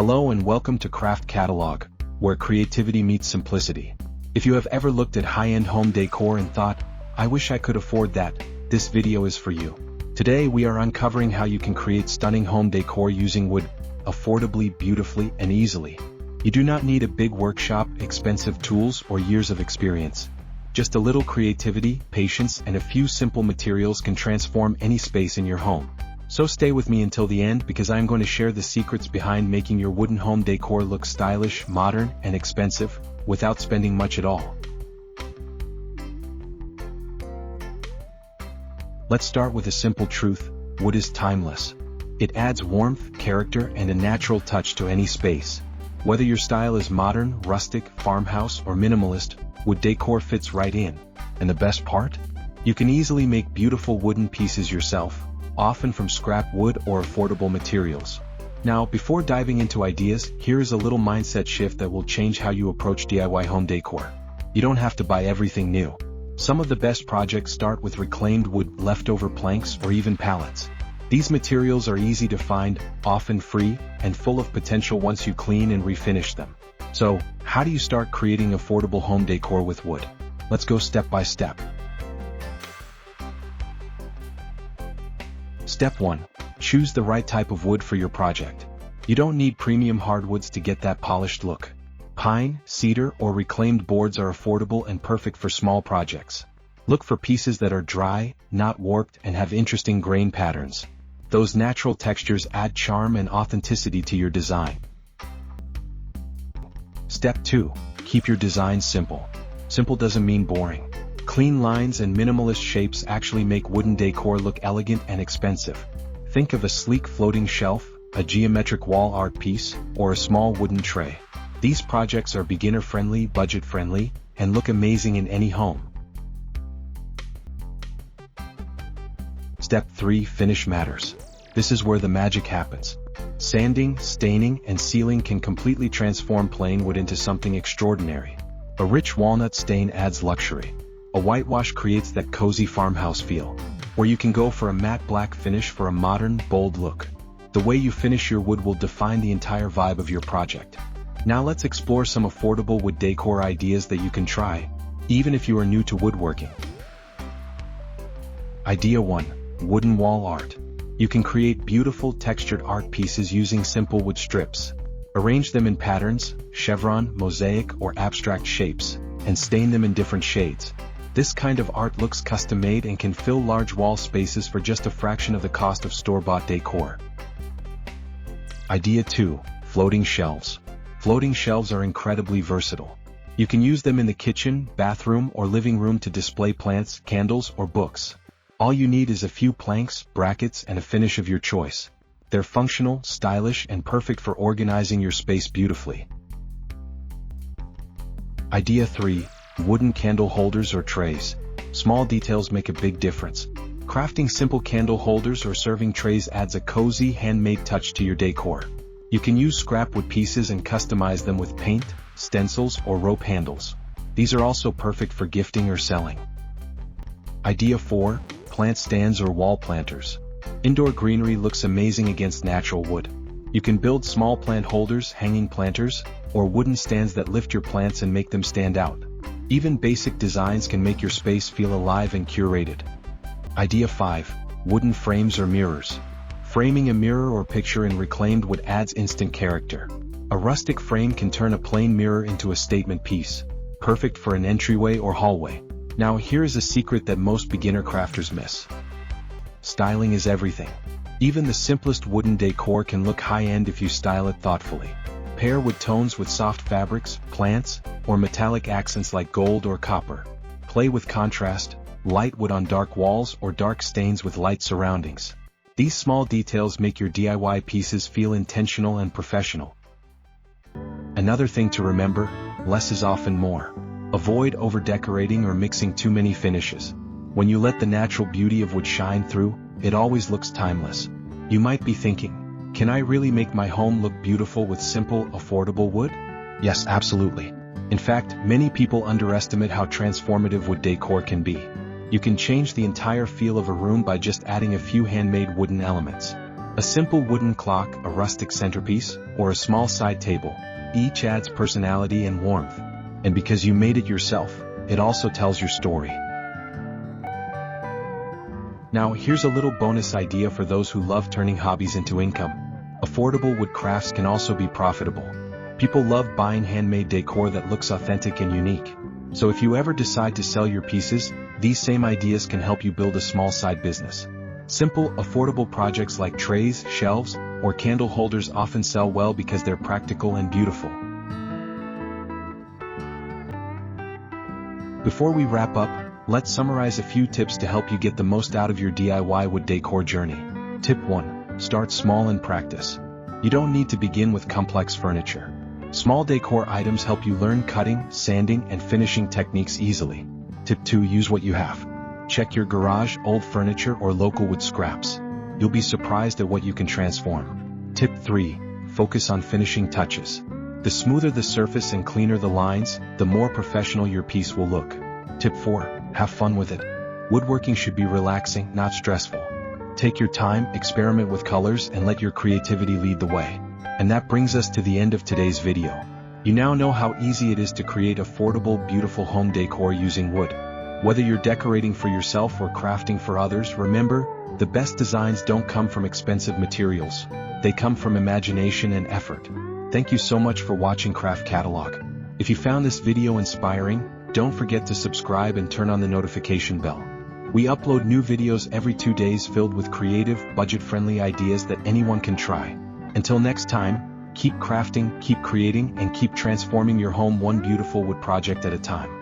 Hello and welcome to Craft Catalog, where creativity meets simplicity. If you have ever looked at high-end home decor and thought, I wish I could afford that, this video is for you. Today we are uncovering how you can create stunning home decor using wood, affordably, beautifully, and easily. You do not need a big workshop, expensive tools, or years of experience. Just a little creativity, patience, and a few simple materials can transform any space in your home. So stay with me until the end because I am going to share the secrets behind making your wooden home decor look stylish, modern, and expensive, without spending much at all. Let's start with a simple truth: wood is timeless. It adds warmth, character, and a natural touch to any space. Whether your style is modern, rustic, farmhouse, or minimalist, wood decor fits right in. And the best part? You can easily make beautiful wooden pieces yourself, often from scrap wood or affordable materials. Now, before diving into ideas, here is a little mindset shift that will change how you approach DIY home decor. You don't have to buy everything new. Some of the best projects start with reclaimed wood, leftover planks, or even pallets. These materials are easy to find, often free, and full of potential once you clean and refinish them. So, how do you start creating affordable home decor with wood? Let's go step by step. Step 1. Choose the right type of wood for your project. You don't need premium hardwoods to get that polished look. Pine, cedar, or reclaimed boards are affordable and perfect for small projects. Look for pieces that are dry, not warped, and have interesting grain patterns. Those natural textures add charm and authenticity to your design. Step 2. Keep your design simple. Simple doesn't mean boring. Clean lines and minimalist shapes actually make wooden decor look elegant and expensive. Think of a sleek floating shelf, a geometric wall art piece, or a small wooden tray. These projects are beginner-friendly, budget-friendly, and look amazing in any home. Step 3. Finish matters. This is where the magic happens. Sanding, staining, and sealing can completely transform plain wood into something extraordinary. A rich walnut stain adds luxury. A whitewash creates that cozy farmhouse feel, or you can go for a matte black finish for a modern, bold look. The way you finish your wood will define the entire vibe of your project. Now let's explore some affordable wood decor ideas that you can try, even if you are new to woodworking. Idea 1. Wooden wall art. You can create beautiful textured art pieces using simple wood strips. Arrange them in patterns, chevron, mosaic, or abstract shapes, and stain them in different shades. This kind of art looks custom-made and can fill large wall spaces for just a fraction of the cost of store-bought decor. Idea 2. Floating shelves. Floating shelves are incredibly versatile. You can use them in the kitchen, bathroom, or living room to display plants, candles, or books. All you need is a few planks, brackets, and a finish of your choice. They're functional, stylish, and perfect for organizing your space beautifully. Idea 3. Wooden candle holders or trays. Small details make a big difference. Crafting simple candle holders or serving trays adds a cozy, handmade touch to your decor. You can use scrap wood pieces and customize them with paint, stencils, or rope handles. These are also perfect for gifting or selling. Idea 4. Plant stands or wall planters. Indoor greenery looks amazing against natural wood. You can build small plant holders, hanging planters, or wooden stands that lift your plants and make them stand out. Even basic designs can make your space feel alive and curated. Idea 5. Wooden frames or mirrors. Framing a mirror or picture in reclaimed wood adds instant character. A rustic frame can turn a plain mirror into a statement piece, perfect for an entryway or hallway. Now here is a secret that most beginner crafters miss. Styling is everything. Even the simplest wooden decor can look high-end if you style it thoughtfully. Pair wood tones with soft fabrics, plants, or metallic accents like gold or copper. Play with contrast, light wood on dark walls or dark stains with light surroundings. These small details make your DIY pieces feel intentional and professional. Another thing to remember: less is often more. Avoid over-decorating or mixing too many finishes. When you let the natural beauty of wood shine through, it always looks timeless. You might be thinking, can I really make my home look beautiful with simple, affordable wood? Yes, absolutely. In fact, many people underestimate how transformative wood decor can be. You can change the entire feel of a room by just adding a few handmade wooden elements. A simple wooden clock, a rustic centerpiece, or a small side table, each adds personality and warmth. And because you made it yourself, it also tells your story. Now here's a little bonus idea for those who love turning hobbies into income. Affordable wood crafts can also be profitable. People love buying handmade decor that looks authentic and unique. So if you ever decide to sell your pieces, these same ideas can help you build a small side business. Simple, affordable projects like trays, shelves, or candle holders often sell well because they're practical and beautiful. Before we wrap up, let's summarize a few tips to help you get the most out of your DIY wood decor journey. Tip 1. Start small and practice. You don't need to begin with complex furniture. Small decor items help you learn cutting, sanding, and finishing techniques easily. Tip 2. Use what you have. Check your garage, old furniture, or local wood scraps. You'll be surprised at what you can transform. Tip 3. Focus on finishing touches. The smoother the surface and cleaner the lines, the more professional your piece will look. Tip 4. Have fun with it. Woodworking should be relaxing, not stressful. Take your time, experiment with colors, and let your creativity lead the way. And that brings us to the end of today's video. You now know how easy it is to create affordable, beautiful home decor using wood. Whether you're decorating for yourself or crafting for others, remember, the best designs don't come from expensive materials. They come from imagination and effort. Thank you so much for watching Craft Catalog. If you found this video inspiring, don't forget to subscribe and turn on the notification bell. We upload new videos every 2 days filled with creative, budget-friendly ideas that anyone can try. Until next time, keep crafting, keep creating, and keep transforming your home one beautiful wood project at a time.